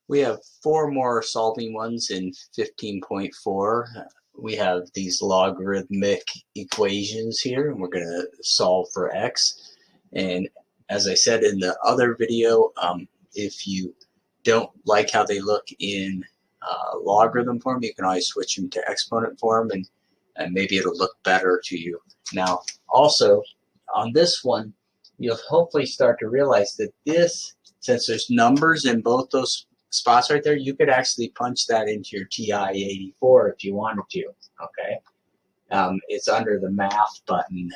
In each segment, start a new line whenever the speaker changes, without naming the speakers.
We have four more solving ones in 15.4. We have these logarithmic equations here, and we're going to solve for x. And as I said in the other video, if you don't like how they look in logarithm form, you can always switch them to exponent form, and maybe it'll look better to you. Now, also, on this one, you'll hopefully start to realize that this, since there's numbers in both those spots right there, you could actually punch that into your TI-84 if you wanted to, okay? It's under the math button,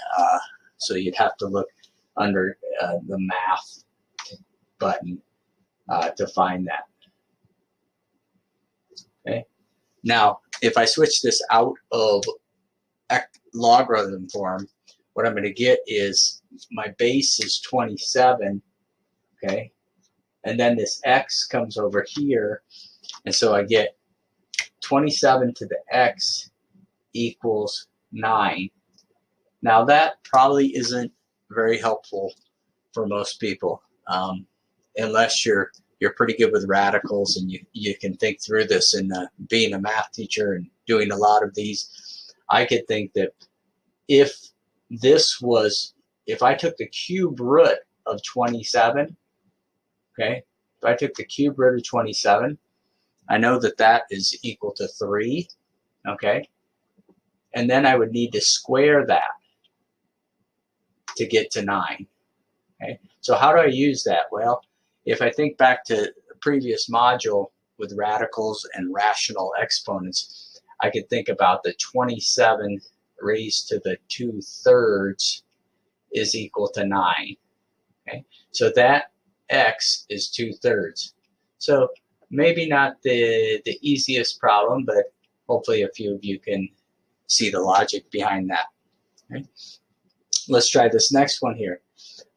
so you'd have to look under the math button to find that, okay? Now, if I switch this out of logarithm form, what I'm going to get is my base is 27, okay? And then this x comes over here, and so I get 27 to the x equals 9. Now that probably isn't very helpful for most people, unless you're pretty good with radicals and you can think through this. And being a math teacher and doing a lot of these, I could think that if I took the cube root of 27, okay, if I took the cube root of 27, I know that that is equal to 3, okay? And then I would need to square that to get to 9, okay? So how do I use that? Well, if I think back to the previous module with radicals and rational exponents, I could think about the 27 raised to the 2/3 is equal to 9, okay? So that x is 2/3. So maybe not the easiest problem, but hopefully a few of you can see the logic behind that. Okay? Let's try this next one here.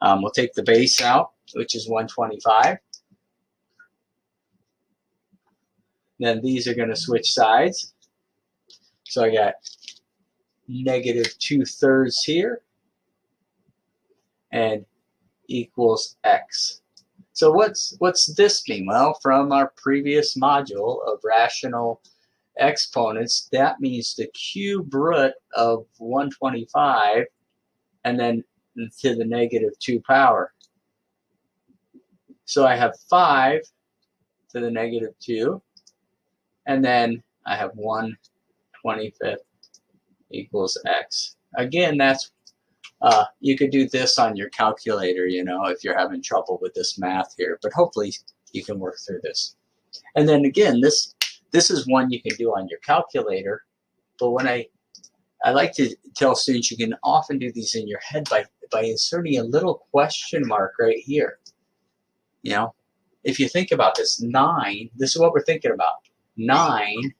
We'll take the base out, which is 125. Then these are going to switch sides. So I got negative 2/3 here and equals x. So what's this mean? Well, from our previous module of rational exponents, that means the cube root of 125 and then to the negative 2 power. So I have 5 to the negative 2, and then I have 1/25 equals x. Again, that's you could do this on your calculator, you know, if you're having trouble with this math here, but hopefully you can work through this. And then again, this is one you can do on your calculator, but when I like to tell students you can often do these in your head by inserting a little question mark right here. You know, if you think about this, 9, this is what we're thinking about. 9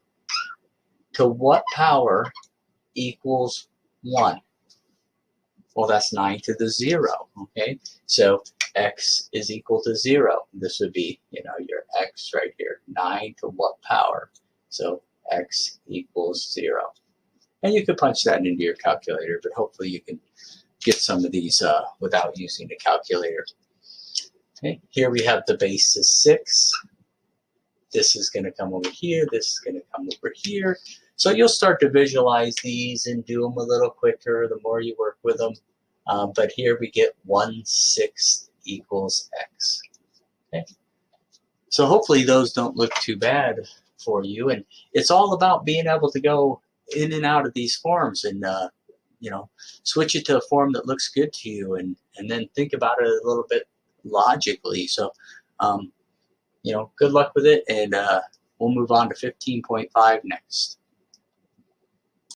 to what power equals 1? Well, that's 9 to the 0, okay? So x is equal to 0. This would be, you know, your x right here. 9 to what power? So x equals 0. And you could punch that into your calculator, but hopefully you can get some of these without using a calculator. Okay, here we have the base is 6. This is going to come over here. This is going to come over here. So you'll start to visualize these and do them a little quicker the more you work with them. But here we get 1/6 equals x. Okay. So hopefully those don't look too bad for you. And it's all about being able to go in and out of these forms and you know, switch it to a form that looks good to you, and then think about it a little bit logically. So you know, good luck with it, and we'll move on to 15.5 next.